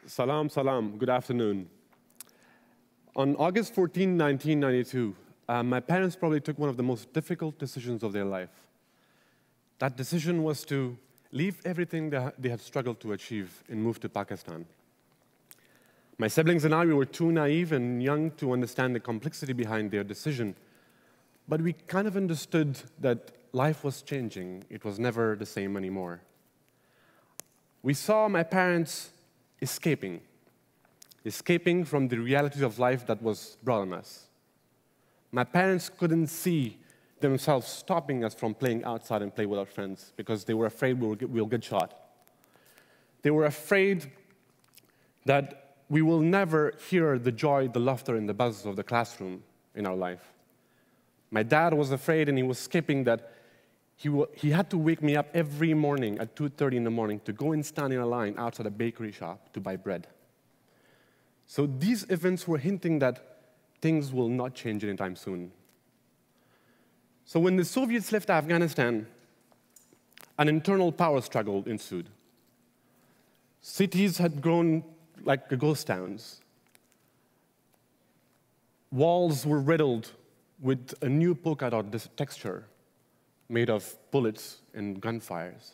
Salam, salam. Good afternoon. On August 14, 1992, my parents probably took one of the most difficult decisions of their life. That decision was to leave everything they had struggled to achieve and move to Pakistan. My siblings and I, we were too naive and young to understand the complexity behind their decision, but we kind of understood that life was changing. It was never the same anymore. We saw my parents escaping from the realities of life that was brought on us. My parents couldn't see themselves stopping us from playing outside and play with our friends because they were afraid we'll get shot. They were afraid that we will never hear the joy, the laughter, and the buzz of the classroom in our life. My dad was afraid, and he was skipping that he had to wake me up every morning at 2:30 in the morning to go and stand in a line outside a bakery shop to buy bread. So these events were hinting that things will not change anytime soon. So when the Soviets left Afghanistan, an internal power struggle ensued. Cities had grown like ghost towns. Walls were riddled with a new polka dot texture made of bullets and gunfires.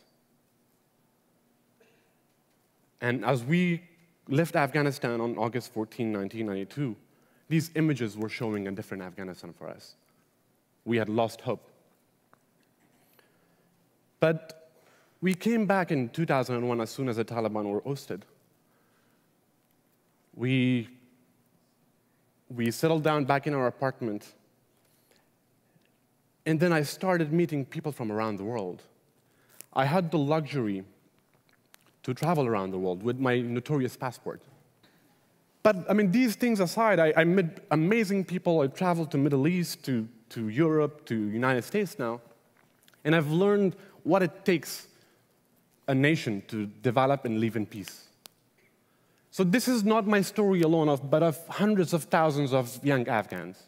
And as we left Afghanistan on August 14, 1992, these images were showing a different Afghanistan for us. We had lost hope. But we came back in 2001 as soon as the Taliban were ousted. We settled down back in our apartment, and then I started meeting people from around the world. I had the luxury to travel around the world with my notorious passport. But I mean, these things aside, I met amazing people. I traveled to Middle East, to Europe, to United States now, and I've learned what it takes a nation to develop and live in peace. So this is not my story alone, but of hundreds of thousands of young Afghans.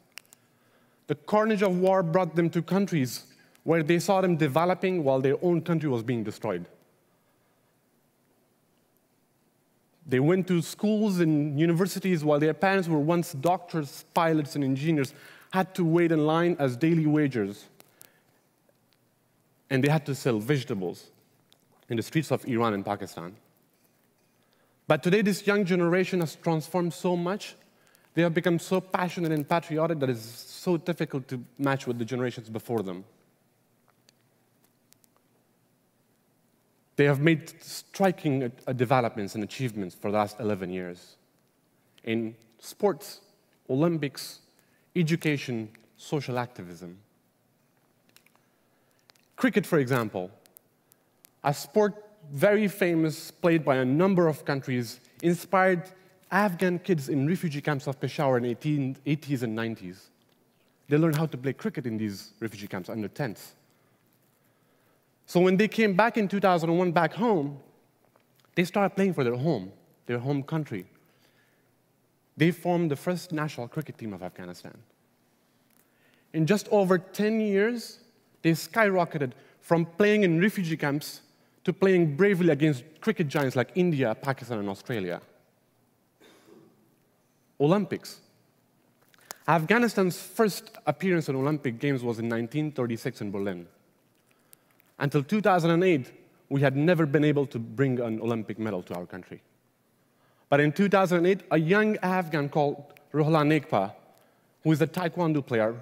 The carnage of war brought them to countries where they saw them developing while their own country was being destroyed. They went to schools and universities while their parents were once doctors, pilots, and engineers, had to wait in line as daily wagers, and they had to sell vegetables in the streets of Iran and Pakistan. But today, this young generation has transformed so much. They have become so passionate and patriotic that it's so difficult to match with the generations before them. They have made striking developments and achievements for the last 11 years in sports, Olympics, education, social activism. Cricket, for example, a sport very famous, played by a number of countries, inspired Afghan kids in refugee camps of Peshawar in the 80s and 90s. They learned how to play cricket in these refugee camps under tents. So when they came back in 2001 back home, they started playing for their home country. They formed the first national cricket team of Afghanistan. In just over 10 years, they skyrocketed from playing in refugee camps to playing bravely against cricket giants like India, Pakistan, and Australia. Olympics. Afghanistan's first appearance in Olympic Games was in 1936 in Berlin. Until 2008, we had never been able to bring an Olympic medal to our country. But in 2008, a young Afghan called Rohla Nekpa, who is a taekwondo player,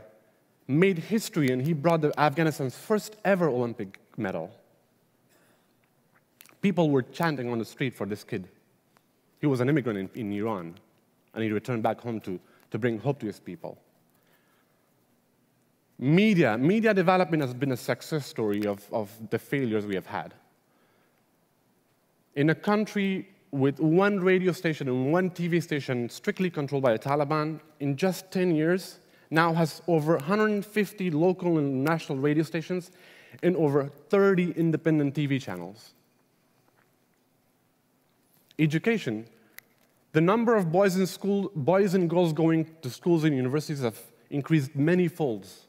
made history, and he brought Afghanistan's first ever Olympic medal. People were chanting on the street for this kid. He was an immigrant in Iran, and he returned back home to bring hope to his people. Media development has been a success story of the failures we have had. In a country with one radio station and one TV station strictly controlled by the Taliban, in just 10 years, now has over 150 local and national radio stations and over 30 independent TV channels. Education. The number of boys and girls going to schools and universities have increased many folds.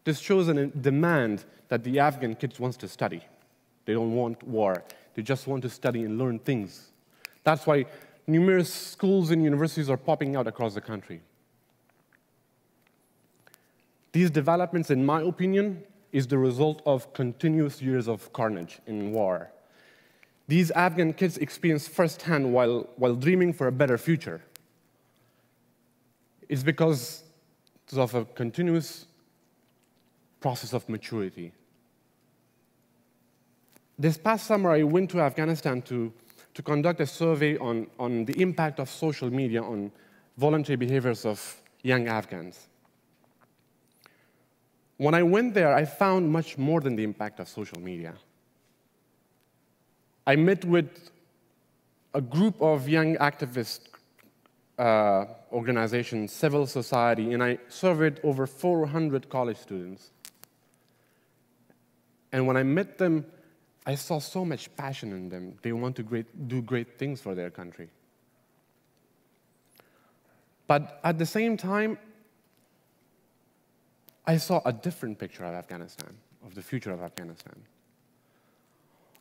This shows a demand that the Afghan kids want to study. They don't want war. They just want to study and learn things. That's why numerous schools and universities are popping out across the country. These developments, in my opinion, is the result of continuous years of carnage in war. These Afghan kids experience firsthand while dreaming for a better future. It's because of a continuous process of maturity. This past summer, I went to Afghanistan to conduct a survey on the impact of social media on voluntary behaviors of young Afghans. When I went there, I found much more than the impact of social media. I met with a group of young activist organizations, civil society, and I surveyed over 400 college students. And when I met them, I saw so much passion in them. They want to do great things for their country. But at the same time, I saw a different picture of Afghanistan, of the future of Afghanistan.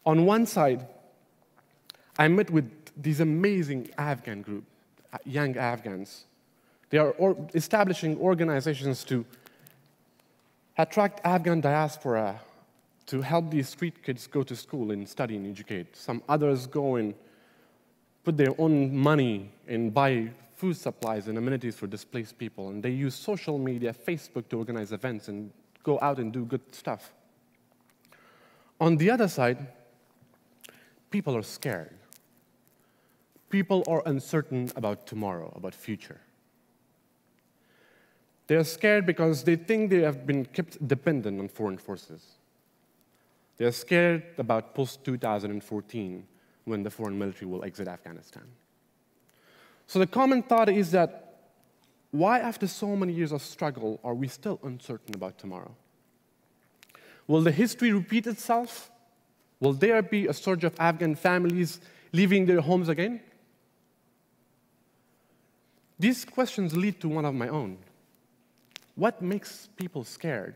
On one side, I met with these amazing Afghan group, young Afghans. They are establishing organizations to attract Afghan diaspora, to help these street kids go to school and study and educate. Some others go and put their own money and buy food supplies and amenities for displaced people. And they use social media, Facebook, to organize events and go out and do good stuff. On the other side, people are scared. People are uncertain about tomorrow, about future. They're scared because they think they have been kept dependent on foreign forces. They're scared about post-2014, when the foreign military will exit Afghanistan. So the common thought is that, why after so many years of struggle are we still uncertain about tomorrow? Will the history repeat itself? Will there be a surge of Afghan families leaving their homes again? These questions lead to one of my own. What makes people scared?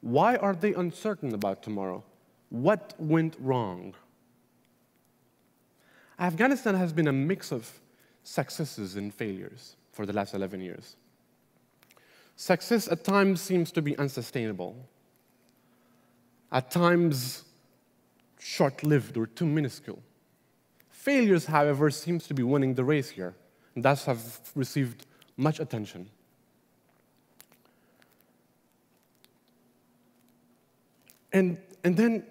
Why are they uncertain about tomorrow? What went wrong? Afghanistan has been a mix of successes and failures for the last 11 years. Success at times seems to be unsustainable. At times, short-lived or too minuscule. Failures, however, seems to be winning the race here, and thus have received much attention. And then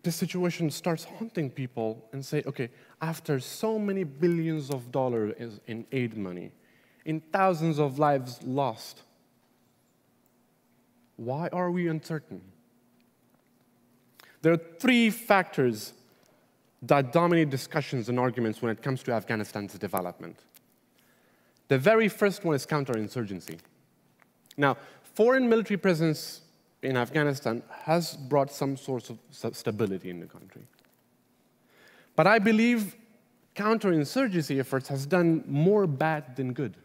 the situation starts haunting people and say, okay, after so many billions of dollars in aid money, in thousands of lives lost, why are we uncertain? There are three factors that dominate discussions and arguments when it comes to Afghanistan's development. The very first one is counterinsurgency. Now, foreign military presence in Afghanistan has brought some sort of stability in the country. But I believe counterinsurgency efforts has done more bad than good.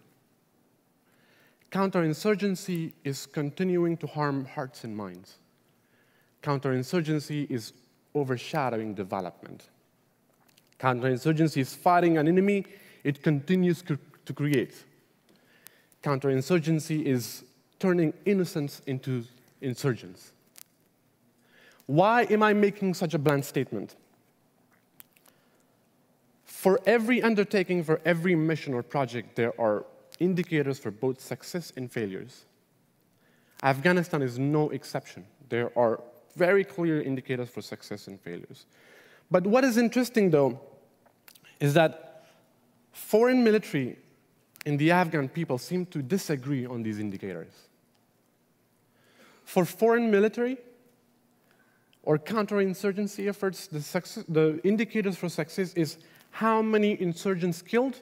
Counterinsurgency is continuing to harm hearts and minds. Counterinsurgency is overshadowing development. Counterinsurgency is fighting an enemy it continues to create. Counterinsurgency is turning innocents into insurgents. Why am I making such a blunt statement? For every undertaking, for every mission or project, there are indicators for both success and failures. Afghanistan is no exception. There are very clear indicators for success and failures. But what is interesting, though, is that foreign military and the Afghan people seem to disagree on these indicators. For foreign military or counterinsurgency efforts, the indicators for success is how many insurgents killed,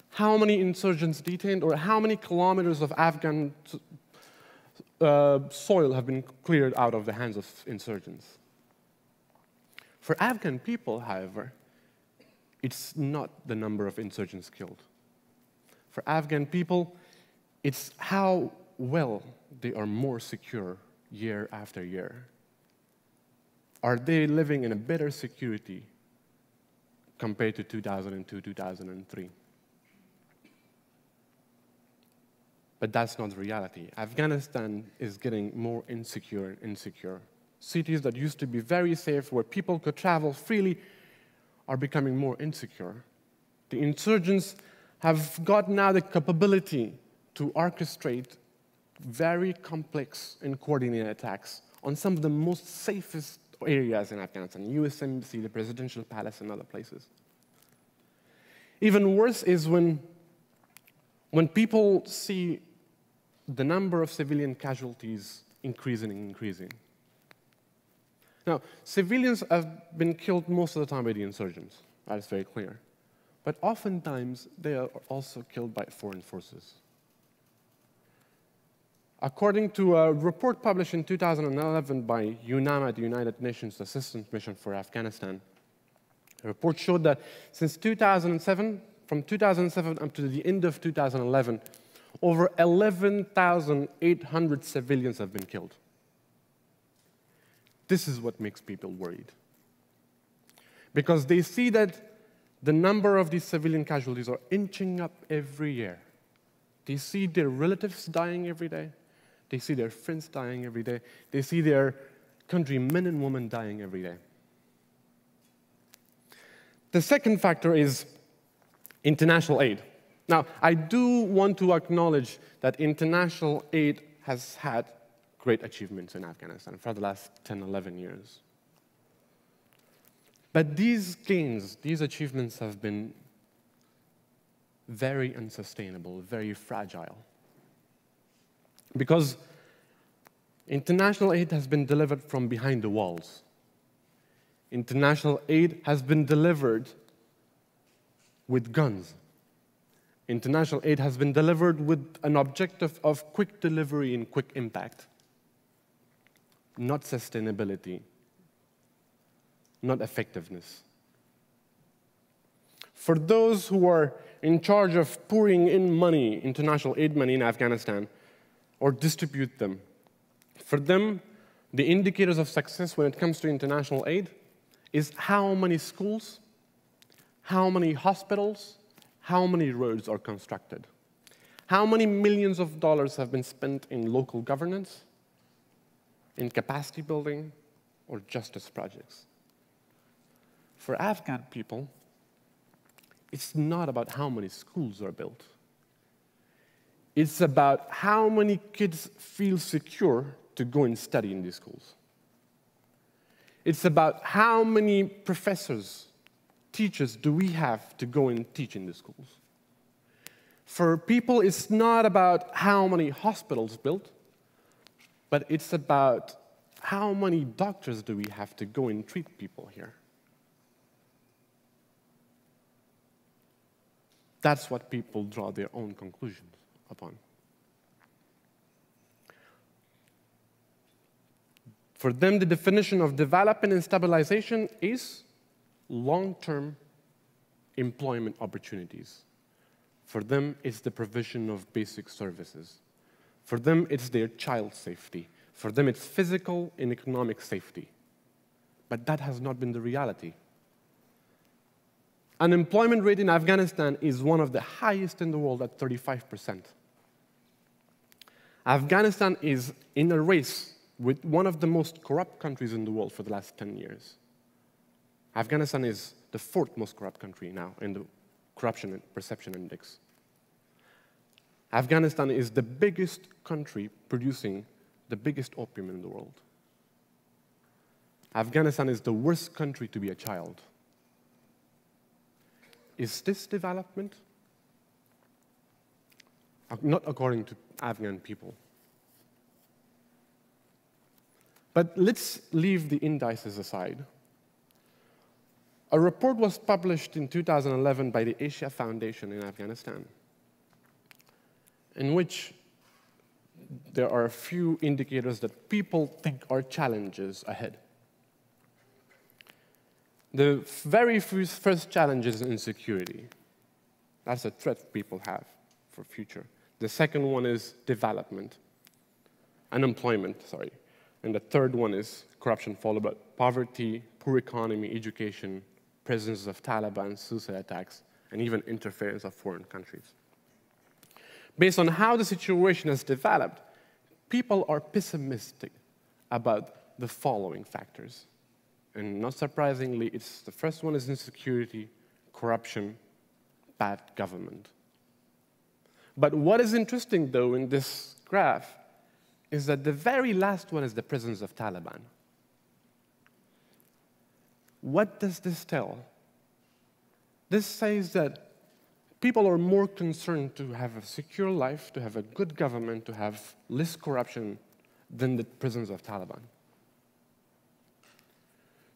how many insurgents detained, or how many kilometers of Afghan soil have been cleared out of the hands of insurgents. For Afghan people, however, it's not the number of insurgents killed. For Afghan people, it's how well they are more secure year after year. Are they living in a better security compared to 2002, 2003. But that's not the reality. Afghanistan is getting more insecure and insecure. Cities that used to be very safe, where people could travel freely, are becoming more insecure. The insurgents have got now the capability to orchestrate very complex and coordinated attacks on some of the most safest areas in Afghanistan, US Embassy, the Presidential Palace, and other places. Even worse is when people see the number of civilian casualties increasing and increasing. Now, civilians have been killed most of the time by the insurgents. That is very clear. But oftentimes, they are also killed by foreign forces. According to a report published in 2011 by UNAMA, the United Nations Assistance Mission for Afghanistan, the report showed that since 2007, from 2007 up to the end of 2011, over 11,800 civilians have been killed. This is what makes people worried. Because they see that the number of these civilian casualties are inching up every year. They see their relatives dying every day. They see their friends dying every day. They see their countrymen and women dying every day. The second factor is international aid. Now, I do want to acknowledge that international aid has had great achievements in Afghanistan for the last 10, 11 years. But these gains, these achievements have been very unsustainable, very fragile. Because international aid has been delivered from behind the walls. International aid has been delivered with guns. International aid has been delivered with an objective of quick delivery and quick impact, not sustainability, not effectiveness. For those who are in charge of pouring in money, international aid money in Afghanistan, or distribute them, for them, the indicators of success when it comes to international aid is how many schools, how many hospitals, how many roads are constructed, how many millions of dollars have been spent in local governance, in capacity building, or justice projects. For Afghan people, it's not about how many schools are built. It's about how many kids feel secure to go and study in these schools. It's about how many professors, teachers do we have to go and teach in the schools. For people, it's not about how many hospitals built, but it's about how many doctors do we have to go and treat people here. That's what people draw their own conclusions upon. For them, the definition of development and stabilization is long-term employment opportunities. For them, it's the provision of basic services. For them, it's their child safety. For them, it's physical and economic safety. But that has not been the reality. Unemployment rate in Afghanistan is one of the highest in the world at 35%. Afghanistan is in a race with one of the most corrupt countries in the world for the last 10 years. Afghanistan is the fourth most corrupt country now in the Corruption and Perception Index. Afghanistan is the biggest country producing the biggest opium in the world. Afghanistan is the worst country to be a child. Is this development? Not according to Afghan people. But let's leave the indices aside. A report was published in 2011 by the Asia Foundation in Afghanistan, in which there are a few indicators that people think are challenges ahead. The very first challenge is insecurity. That's a threat people have for future. The second one is unemployment. And the third one is corruption, followed by poverty, poor economy, education, presence of Taliban, suicide attacks, and even interference of foreign countries. Based on how the situation has developed, people are pessimistic about the following factors. And not surprisingly, the first one is insecurity, corruption, bad government. But what is interesting, though, in this graph is that the very last one is the presence of Taliban. What does this tell? This says that people are more concerned to have a secure life, to have a good government, to have less corruption than the presence of Taliban.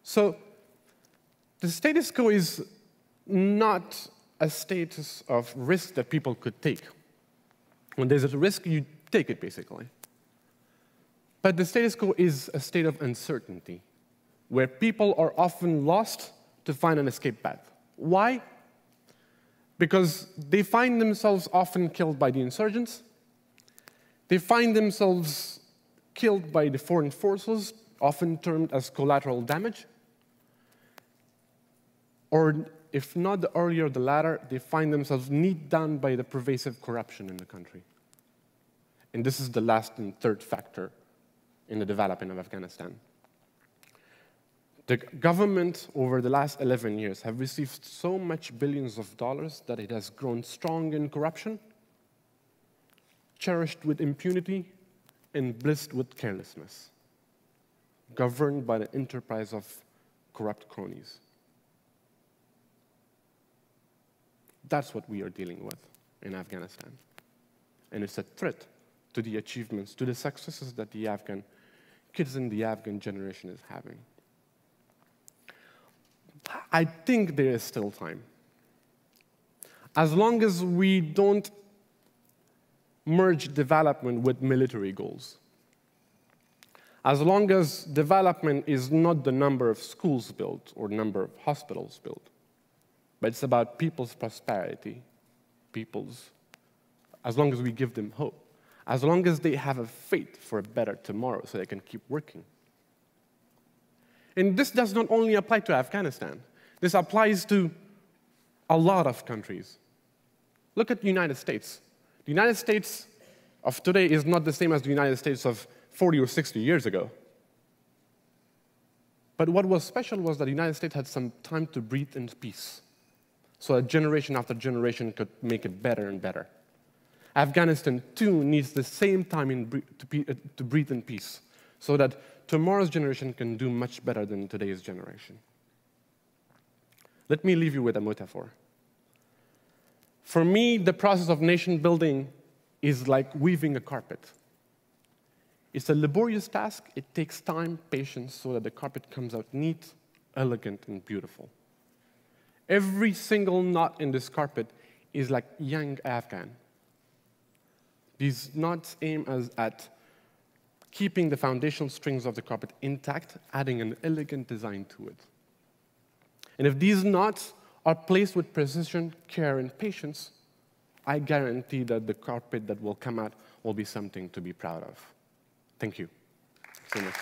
So the status quo is not a status of risk that people could take. When there's a risk, you take it, basically. But the status quo is a state of uncertainty, where people are often lost to find an escape path. Why? Because they find themselves often killed by the insurgents. They find themselves killed by the foreign forces, often termed as collateral damage. Or if not the earlier, the latter, they find themselves kneed down by the pervasive corruption in the country. And this is the last and third factor in the development of Afghanistan. The government, over the last 11 years, have received so much billions of dollars that it has grown strong in corruption, cherished with impunity, and blessed with carelessness, governed by the enterprise of corrupt cronies. That's what we are dealing with in Afghanistan. And it's a threat to the achievements, to the successes that the Afghan kids in the Afghan generation is having. I think there is still time. As long as we don't merge development with military goals. As long as development is not the number of schools built or number of hospitals built, but it's about people's prosperity, as long as we give them hope, as long as they have a faith for a better tomorrow so they can keep working. And this does not only apply to Afghanistan. This applies to a lot of countries. Look at the United States. The United States of today is not the same as the United States of 40 or 60 years ago. But what was special was that the United States had some time to breathe in peace, so that generation after generation could make it better and better. Afghanistan, too, needs the same time to breathe in peace, so that tomorrow's generation can do much better than today's generation. Let me leave you with a metaphor. For me, the process of nation building is like weaving a carpet. It's a laborious task. It takes time, patience, so that the carpet comes out neat, elegant, and beautiful. Every single knot in this carpet is like young Afghan. These knots aim at keeping the foundational strings of the carpet intact, adding an elegant design to it. And if these knots are placed with precision, care, and patience, I guarantee that the carpet that will come out will be something to be proud of. Thank you so much.